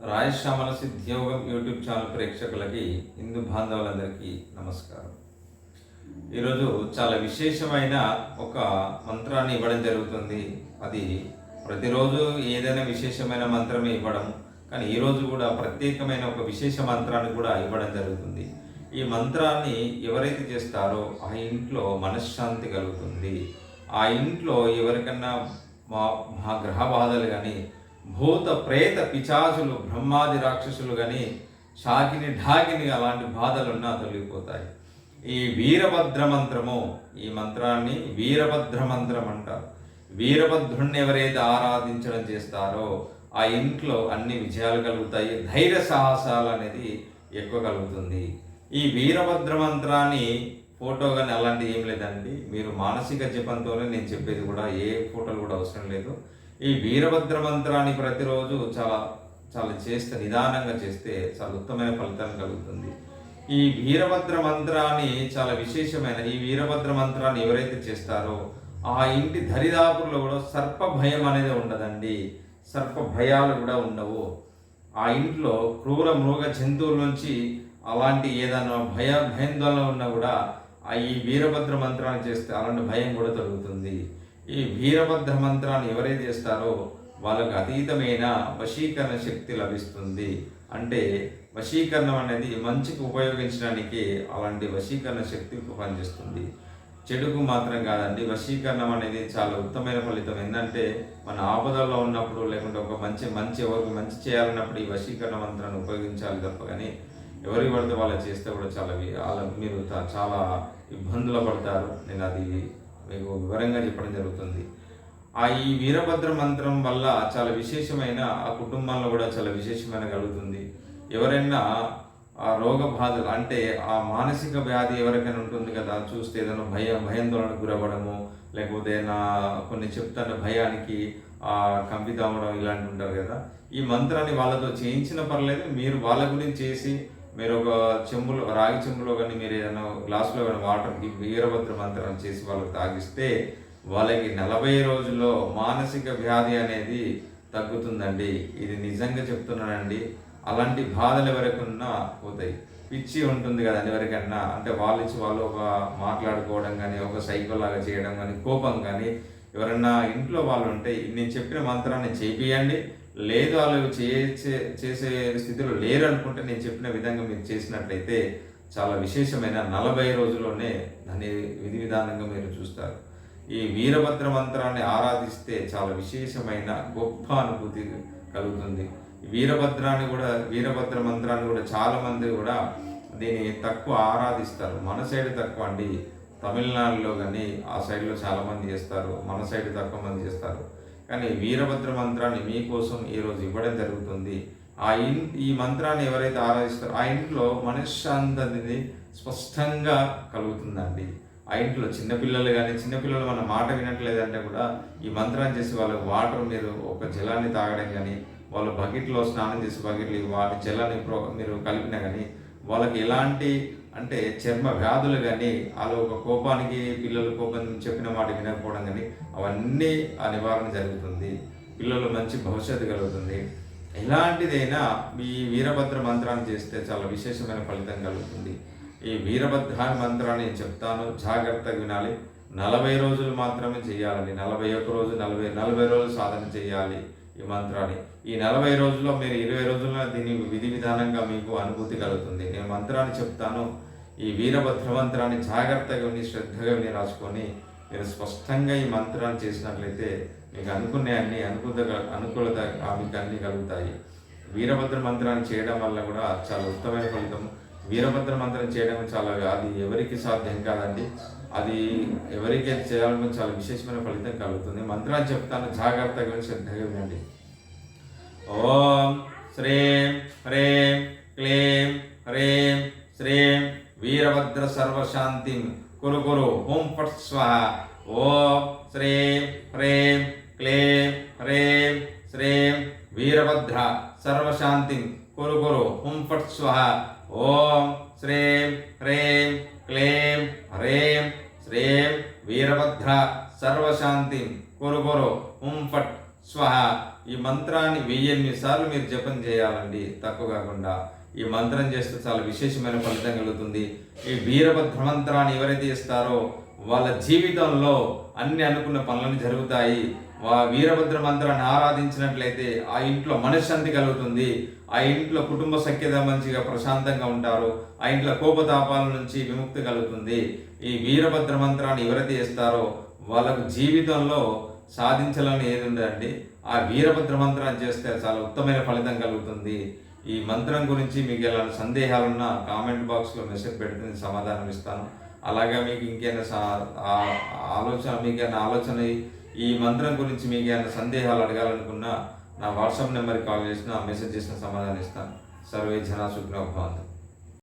రాయశ్యామల సిద్ధియోగం YouTube channel ప్రేక్షకులకి హిందూ బాంధవులందరికీ నమస్కారం. ఈరోజు చాలా విశేషమైన ఒక మంత్రాన్ని ఇవ్వడం జరుగుతుంది. అది ప్రతిరోజు ఏదైనా విశేషమైన మంత్రమే ఇవ్వడం, కానీ ఈరోజు కూడా ప్రత్యేకమైన ఒక విశేష మంత్రాన్ని కూడా ఇవ్వడం జరుగుతుంది. ఈ మంత్రాన్ని ఎవరైతే చేస్తారో ఆ ఇంట్లో మనశ్శాంతి కలుగుతుంది. ఆ ఇంట్లో ఎవరికన్నా మా గ్రహ బాధలు కానీ, భూత ప్రేత పిచాచులు బ్రహ్మాది రాక్షసులు కానీ, షాకిని ఢాకిని అలాంటి బాధలున్నా తొలగిపోతాయి. ఈ వీరభద్ర మంత్రము, ఈ మంత్రాన్ని వీరభద్ర మంత్రం అంటారు. వీరభద్రుణ్ణి ఎవరైతే ఆరాధించడం చేస్తారో ఆ ఇంట్లో అన్ని విజయాలు కలుగుతాయి, ధైర్య సాహసాలు అనేది ఎక్కువ కలుగుతుంది. ఈ వీరభద్ర మంత్రాన్ని ఫోటో కానీ అలాంటివి ఏం లేదండి, మీరు మానసిక జపంతోనే నేను చెప్పేది కూడా, ఏ ఫోటోలు కూడా అవసరం లేదు. ఈ వీరభద్ర మంత్రాన్ని ప్రతిరోజు చాలా చాలా చేస్తే, నిదానంగా చేస్తే చాలా ఉత్తమమైన ఫలితాలు కలుగుతుంది. ఈ వీరభద్ర మంత్రాన్ని చాలా విశేషమైన, ఈ వీరభద్ర మంత్రాన్ని ఎవరైతే చేస్తారో ఆ ఇంటి దరిదాపుల్లో కూడా సర్ప భయం అనేది ఉండదండి, సర్ప భయాలు కూడా ఉండవు. ఆ ఇంట్లో క్రూర మృగ జంతువుల నుంచి అలాంటి ఏదైనా భయాందోళన ఉన్నా కూడా ఈ వీరభద్ర మంత్రాన్ని చేస్తే అలాంటి భయం కూడా తొలగుతుంది. ఈ వీరభద్ర మంత్రాన్ని ఎవరైతే చేస్తారో వాళ్ళకు అతీతమైన వశీకరణ శక్తి లభిస్తుంది. అంటే వశీకరణం అనేది మంచికి ఉపయోగించడానికి అలాంటి వశీకరణ శక్తి పనిచేస్తుంది, చెడుకు మాత్రం కాదండి. వశీకరణం అనేది చాలా ఉత్తమమైన ఫలితం. ఏంటంటే మన ఆపదల్లో ఉన్నప్పుడు, లేకుంటే ఒక ఎవరికి మంచి చేయాలన్నప్పుడు ఈ వశీకరణ మంత్రాన్ని ఉపయోగించాలి తప్ప, కానీ ఎవరికి పడితే వాళ్ళు చేస్తే కూడా మీరు చాలా ఇబ్బందులు పడతారు. నేను అది మీకు వివరంగా చెప్పడం జరుగుతుంది. ఈ వీరభద్ర మంత్రం వల్ల చాలా విశేషమైన, ఆ కుటుంబంలో కూడా చాలా విశేషమైన కలుగుతుంది. ఎవరైనా ఆ రోగ బాధలు, అంటే ఆ మానసిక వ్యాధి ఎవరికైనా ఉంటుంది కదా, చూస్తే ఏదైనా భయాందోళనకు గురవ్వడము, లేకపోతే కొన్ని చెప్తున్న భయానికి కంపిత అవ్వడం, ఇలాంటివి ఉంటారు కదా. ఈ మంత్రాన్ని వాళ్ళతో చేయించిన పర్లేదు, మీరు వాళ్ళ గురించి చేసి మీరు ఒక చెంబులో, రాగి చెంబులో కానీ, మీరు ఏదైనా గ్లాసులో కానీ వాటర్కి వీరభద్ర మంత్రాన్ని చేసి వాళ్ళకి తాగిస్తే వాళ్ళకి 40 రోజుల్లో మానసిక వ్యాధి అనేది తగ్గుతుందండి. ఇది నిజంగా చెప్తున్నానండి. అలాంటి బాధలు ఎవరికన్నా పోతాయి. పిచ్చి ఉంటుంది కదండి ఎవరికన్నా, అంటే వాళ్ళు ఒక మాట్లాడుకోవడం కానీ, ఒక సైకోలాగా చేయడం కానీ, కోపం కానీ, ఎవరన్నా ఇంట్లో వాళ్ళు ఉంటే నేను చెప్పిన మంత్రాన్ని చేపియండి. లేదు వాళ్ళు చేసే స్థితిలో లేరు అనుకుంటే నేను చెప్పిన విధంగా మీరు చేసినట్లయితే చాలా విశేషమైన 40 రోజుల్లోనే దాని విధి విధానంగా మీరు చూస్తారు. ఈ వీరభద్ర మంత్రాన్ని ఆరాధిస్తే చాలా విశేషమైన గొప్ప అనుభూతి కలుగుతుంది. వీరభద్ర మంత్రాన్ని కూడా చాలామంది కూడా దీన్ని తక్కువ ఆరాధిస్తారు. మన సైడ్ తక్కువ అండి, తమిళనాడులో కానీ ఆ సైడ్లో చాలామంది చేస్తారు, మన సైడ్ తక్కువ మంది చేస్తారు. కానీ వీరభద్ర మంత్రాన్ని మీకోసం ఈరోజు ఇవ్వడం జరుగుతుంది. ఈ మంత్రాన్ని ఎవరైతే ఆరాధిస్తారో ఆ ఇంట్లో మనశ్శాంతి అనేది స్పష్టంగా కలుగుతుందండి. ఆ ఇంట్లో చిన్నపిల్లలు కానీ, చిన్నపిల్లలు మన మాట వినట్లేదంటే కూడా ఈ మంత్రాన్ని చేసి వాళ్ళకి వాటర్, మీరు ఒక జలాన్ని తాగడం కానీ, వాళ్ళు బకెట్లో స్నానం చేసి బకెట్లు వాటి జలాన్ని మీరు కలిపినా కానీ వాళ్ళకి ఎలాంటి, అంటే చర్మ వ్యాధులు కానీ, వాళ్ళు ఒక కోపానికి, పిల్లలు కోపం చెప్పిన మాట వినకపోవడం కానీ, అవన్నీ ఆ నివారణ జరుగుతుంది. పిల్లలు మంచి భవిష్యత్తు కలుగుతుంది. ఎలాంటిదైనా ఈ వీరభద్ర మంత్రాన్ని చేస్తే చాలా విశేషమైన ఫలితం కలుగుతుంది. ఈ వీరభద్ర మంత్రాన్ని నేను చెప్తాను, జాగ్రత్తగా వినాలి. 40 రోజులు మాత్రమే చేయాలండి. 41 రోజు 40 రోజులు సాధన చేయాలి ఈ మంత్రాన్ని. ఈ 40 రోజుల్లో మీరు 20 రోజుల్లో దీని విధి విధానంగా మీకు అనుభూతి కలుగుతుంది. నేను మంత్రాన్ని చెప్తాను, ఈ వీరభద్ర మంత్రాన్ని జాగ్రత్తగా విని, శ్రద్ధగా విని రాసుకొని మీరు స్పష్టంగా ఈ మంత్రాన్ని చేసినట్లయితే మీకు అనుకునే అనుకూలత మీకు అన్నీ కలుగుతాయి. వీరభద్ర మంత్రాన్ని చేయడం వల్ల కూడా చాలా ఉత్తమమైన ఫలితం. వీరభద్ర మంత్రం చేయడం అది ఎవరికి సాధ్యం కాదండి, అది ఎవరికైతే చేయాలనుకుని చాలా విశేషమైన ఫలితం కలుగుతుంది. మంత్రాన్ని చెప్తాను, జాగ్రత్తగా విని శ్రద్ధగా వినండి. ఓం శ్రీం హ్రీం క్లీం హ్రీం శ్రీం వీరభద్ర సర్వశాంతిం కురు కురు ఓం ఫట్ స్వాహ. ఓం శ్రీం హ్రీం క్లీం హ్రీం శ్రీం వీరభద్ర సర్వశాంతిం కురు కురు ఓం ఫట్ స్వాహ. ఓం శ్రీం హ్రీం క్లీం హ్రీం శ్రీం వీరభద్ర సర్వశాంతిం కురు కురు ఓం ఫట్ స్వాహ. ఈ మంత్రాన్ని 1008 సార్లు మీరు జపం చేయాలండి, తక్కువ కాకుండా. ఈ మంత్రం చేస్తే చాలా విశేషమైన ఫలితం కలుగుతుంది. ఈ వీరభద్ర మంత్రాన్ని ఎవరైతే ఇస్తారో వాళ్ళ జీవితంలో అన్ని అనుకున్న పనులను జరుగుతాయి. వీరభద్ర మంత్రాన్ని ఆరాధించినట్లయితే ఆ ఇంట్లో మనశ్శాంతి కలుగుతుంది. ఆ ఇంట్లో కుటుంబ సఖ్యత మంచిగా ప్రశాంతంగా ఉంటారు. ఆ ఇంట్లో కోపతాపాల నుంచి విముక్తి కలుగుతుంది. ఈ వీరభద్ర మంత్రాన్ని ఎవరైతే ఇస్తారో వాళ్ళకు జీవితంలో సాధించాలని ఏది ఉందండి, ఆ వీరభద్ర మంత్రాన్ని చేస్తే చాలా ఉత్తమమైన ఫలితం కలుగుతుంది. ఈ మంత్రం గురించి మీకు ఎలాంటి సందేహాలున్నా కామెంట్ బాక్స్లో మెసేజ్ పెడితే నేను సమాధానం ఇస్తాను. అలాగే మీకు ఇంకేమైనా ఆలోచన ఈ మంత్రం గురించి మీకు ఏమైనా సందేహాలు అడగాలనుకున్నా నా వాట్సాప్ నెంబర్కి కాల్ చేసిన మెసేజ్ చేసిన సమాధానం ఇస్తాను. సర్వే జనా సుఖినో భవంతు.